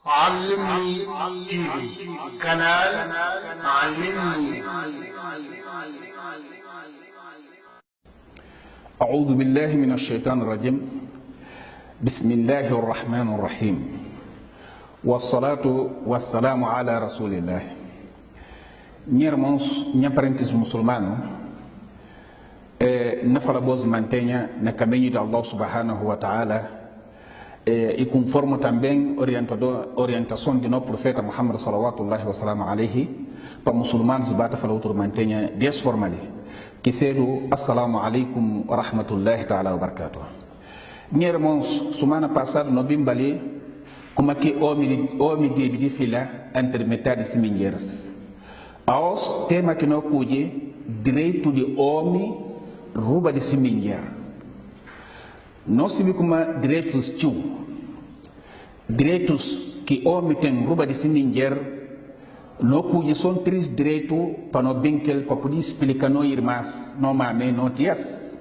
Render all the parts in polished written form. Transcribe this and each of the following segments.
علمني تيفي قناة علمني. أعوذ بالله من الشيطان الرجيم. بسم الله الرحمن الرحيم، والصلاة والسلام على رسول الله. نيرمونس نيابرنتس مسلمان نفر بوز مانتينيا نكاميني دا الله سبحانه وتعالى e conforme também orientação de nosso profeta Muhammad sallallahu wasallam alaihi para muçulmanos bata falar outro mantenha dessa forma ali que cedo assalamu alaikum wa rahmatullahi ta'ala wa barakatuh. Meus irmãos, semana passada no bimbali como que homem de fila entre metade e seminheiras aos tema que não cuide direito de homem rouba de seminheira. Não se vê como direitos direitos que homem tem rouba de seminheira, não cuide são três direitos para não bem que ele para poder explicar não irmãs, não mame, não tias.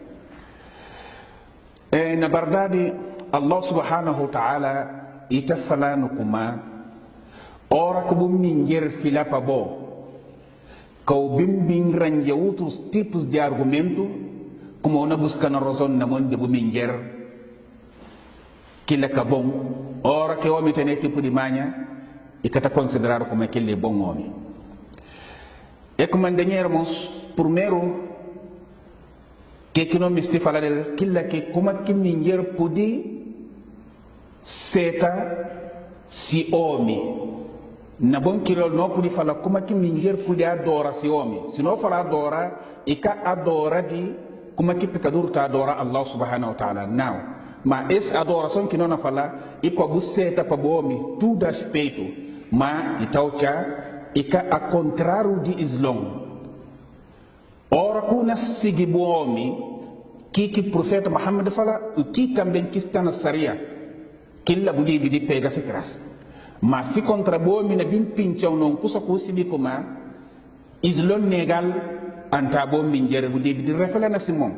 Na verdade, Allah subhanahu wa ta'ala está falando como ora que o minheiro fila para bom, que o bim range outros tipos de argumento como una busca na razão na mão de minheiro que ele é bom, ora que o homem tem tipo de manha e que está considerado como aquele bom homem. E como irmãos, primeiro que não me estou falando que como que minheiro pode seta se homem na bom que ele não pode falar como que minheiro pode adorar se homem, se não falar adorar e que adora de como que pecador está adora Allah subhanahu wa ta'ala não. Mas essa adoração que não fala e para você tá para homem tudo a respeito, mas itaucha e que a contrário de Islã. Ora que na sigue bom homem que profeta Muhammad fala o que também que está na Sharia que lá budi de pega se cras. Mas se contra bom homem na bim pinchão não custa custi como Islã legal anta bom minjer budi de refela na Simon.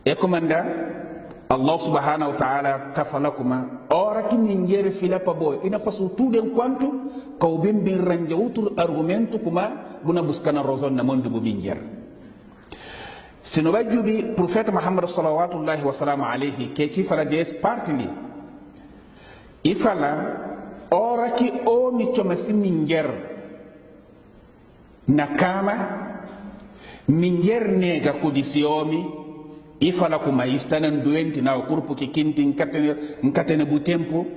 E comanda Allah subhanahu wa ta'ala kafala kuma ora que minheiro fila para boi ina faço tudo enquanto que o bem range outro argumento kuma buna buscando razão na mão do minheiro. Se não vai jubi profeta Muhammad sallallahu wasallam alaihi que fala desse parte ali e fala ora que o me chama se minheiro na cama minheiro nega codice homem e fala como está doente na o corpo que quinte encatena bu tempo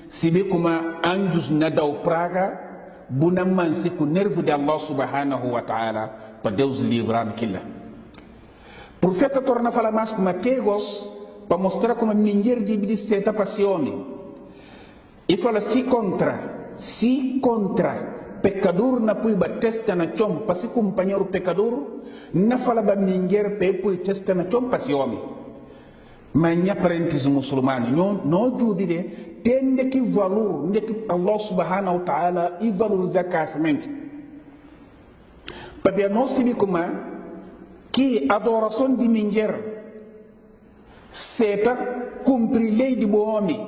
se vê como anjos na dau praga buna manse com nervo de Allah subhanahu wa ta'ala para Deus livrar daquilo. Profeta torna fala mais como tegos para mostrar como ninguém deve ser passione e fala se contra pecador na pui ba testa na chom pasi companheiro pecador na fala ba minger pe pui testa na chom pasi homem manya parentes muçulmano no jubile tende que valor que Allah subhanahu wa ta'ala e valoriza casamento para não se como que adoração de minger seta cumprir lei de bom homem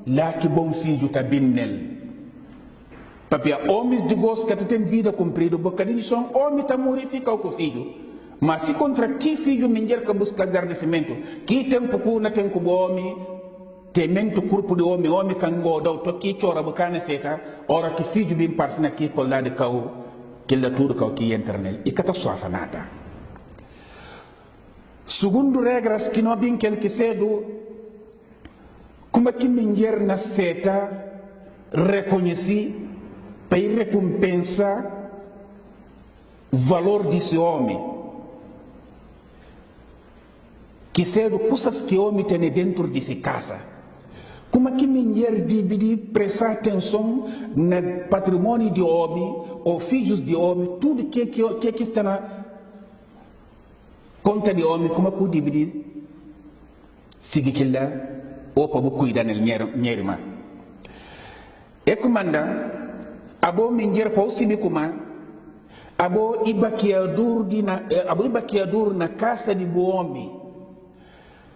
lá que bom filho tá binnel. Papia homens de gosto que tem vida cumprida, bocadinho são homens que morificam o filho. Mas se contra que filho mendier que busca agradecimento, que tempo que não tem como homem, temento corpo de homem que engoda, o que chora bocana seca, ora que filho bem parece na que colar de cau, que ele tudo cau que entra nele, e que tá só nada. Segundo regras que não bem que cedo, como que mendier na seta reconheci para recompensar o valor desse homem. Que cedo coisas que o homem tem dentro de sua casa. Como que mulher deve prestar atenção no patrimônio de homem, ou filhos de homem, tudo que está na conta de homem, como que deve seguir aquilo lá, ou para cuidar da minha irmã. E comanda abo minjer pa usini kuma abo ibakiadur na casa de boome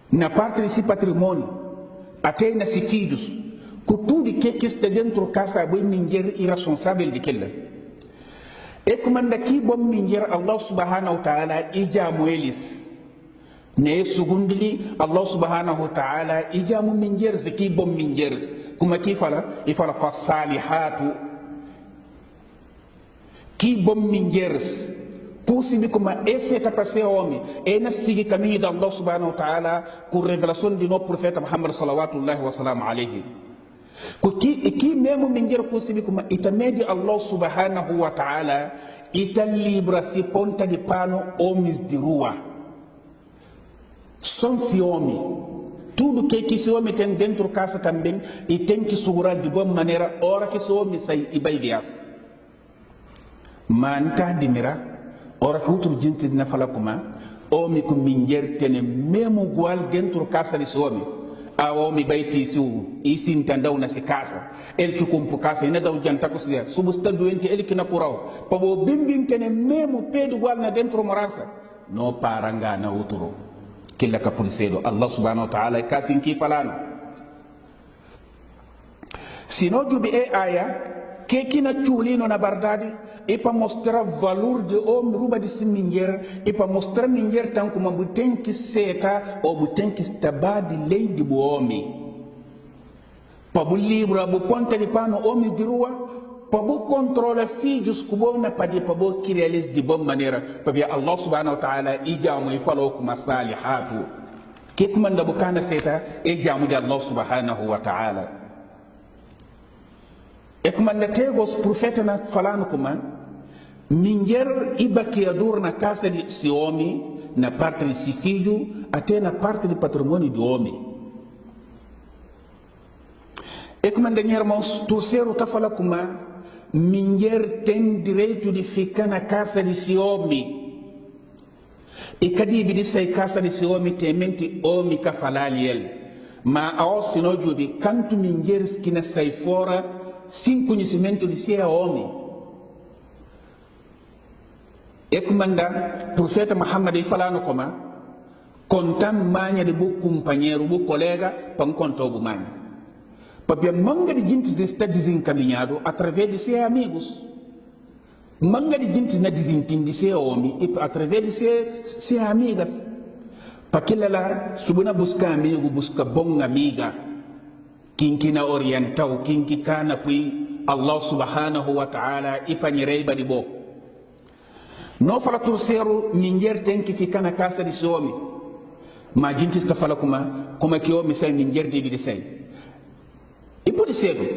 na parte desse patrimônio até nesses filhos ko tuudi ke kiste dentro kasa boy min ger irresponsable di kella e ko man da ki bom min ger Allah subhanahu wa ta'ala ijamu elis ne sugundili Allah subhanahu wa ta'ala ijamu min ger ki bom min ger kuma ki fala ifala fasalihatu ki bom min ger possible kuma effeta passé omi e na sigi kamini da Allah subhanahu wa ta'ala ku révélation di no prophète Muhammad sallallahu wa sallam alayhi ko ki memo min ger possible kuma itamedi Allah subhanahu wa ta'ala itan libra si ponta di pano omis di rua son fi omi tudo que si omi ten dentro casa também e tem que segurar de boa maneira ora que so omi sai ibaidias man ta dimira ora que outro gente na fala kuma omi com minher tene mesmo igual dentro casa de somi a omi baiti su e se entendeu na casa ele que compra casa ainda dá o janta com se subusta doente ele que na curau para o bimbim tene mesmo pedo igual na dentro morasa no paranga na outro killa ka policedo Allah subhanahu wa ta'ala kasin ki falano sino jubi e aya ke kina chulino na bardadi e pa mostrar valor de om ruba de sininger e pa mostrar ninger tan kuma butenki seta o butenki stabadi lei di buomi pa bu libra bu conta di pano omi dirua pa bu controla filhos kubona pa di pa bu kireles di bom maneira pa bi Allah subhanahu wa ta'ala ijamu ifalo kuma salihatu ke kuma nda bukana seta ijamu di Allah subhanahu wa ta'ala e kuma nda tegos profeta na falano kuma minger ibaki adur na casa di si omi na parte di si filho até na parte di patrimônio di omi e kuma nda nyermos terceiro ta fala kuma minger tem direito de ficar na casa de si homem e kadi bi di sai casa de si homem temente homem ka falali ele ma ao sino jubi kantu minger skina sai fora sem conhecimento de si homem e comanda profeta Muhammad e falando como contam manha de bu companheiro bu colega para contar o manha porque manga de gente está desencaminhado através de seus amigos. Manga de gente na desentendido de seu homem e através de seus amigas. Para que lá, subuna buscar amigo, busca bom amiga. Quem que na oriental, quem que cana pui Allah subhanahu wa ta'ala e panhirei de bo. Não fala terceiro, ninguém tem que ficar na casa de seu homem. Mas a gente está falando como é que o homem sai, ninguém deve de sair. E por cedo,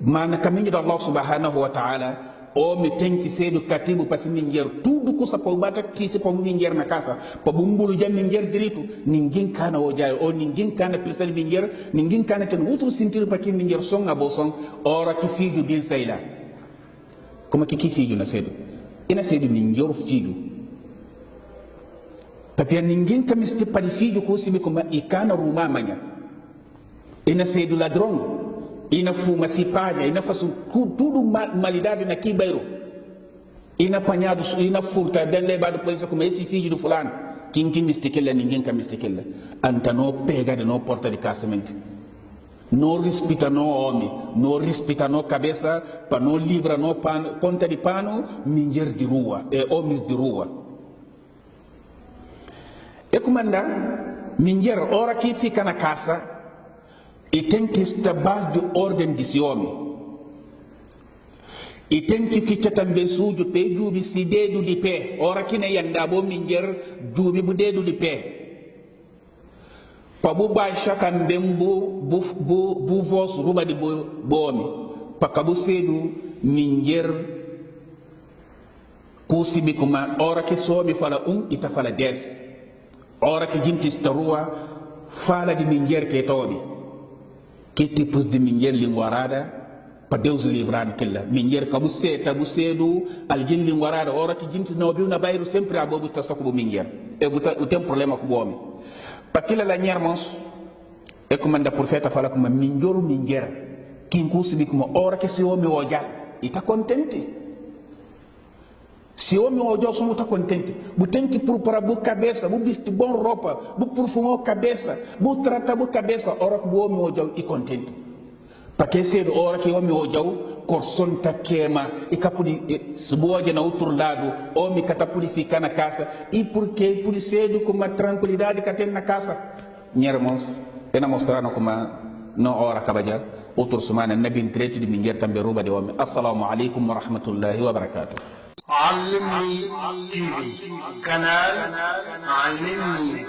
mas na caminho de Allah subhanahu wa ta'ala, homem tem que ser educativo para se ninguém. Tudo que se pode bater, que se pode ninguém na casa. Para bumbulu já ninguém direito, ninguém cana ojai, ou ninguém cana precisar de ninguém cana ter outro sentido para que ninguém som a bolsão, hora que filho bem sai lá. Como é que filho nasceu? E nasceu ninguém filho. Porque ninguém que me este para filho que você me como e cana ruma amanhã. E nasceu ladrão. Ina fuma si palha, ina faço tudo malidade na Kibeiro. Ina apanhado, ina furta, den levado para isso como esse filho do fulano. Quem me estica ninguém que me estica. Anta não pega de não porta de casamento. Não respeita no homem, não respeita no cabeça, para não livrar no pano, ponta de pano, minger de rua, homens de rua. E comanda, minger, hora que fica na casa, e tem que estar base de ordem de esse homem. E tem que ficar também sujo, pé, jubi, se dedo de pé. Ora que nem anda bom minger, jubi, bu dedo de pé. Para bu baixa também bu voz ruba de homem. Para que bu cedo minger, cusibi como ora que só me fala e tá fala 10. Ora que gente está rua, fala de minger que é todo. Que tipos de minger linguarada para Deus livrar daquela minger que você está cedo alguém linguarada hora que gente não viu na bairro sempre a bobo está só com o minger eu tenho problema com o homem para aquela lá irmãos é como anda profeta fala como minger quem consegue como hora que esse homem olhar e está contente se o homem olhar só está contente você tem que preparar a cabeça você vestir bom roupa você perfumar a cabeça você tratar a cabeça hora que o homem olhar e contente pake se do ora ke o mi o jaw korson takema e kapudi suboje na utur lado o mi katapudi fi kana kasa e porque pudi sedu kuma tranquilidade katen na kasa nyermos ena mostrano kuma no ora kabaja utur sumana nabi direct di minger tambe ruba de o mi assalamu alaikum wa rahmatullahi wa barakatuh. علمني تي في قناه علمني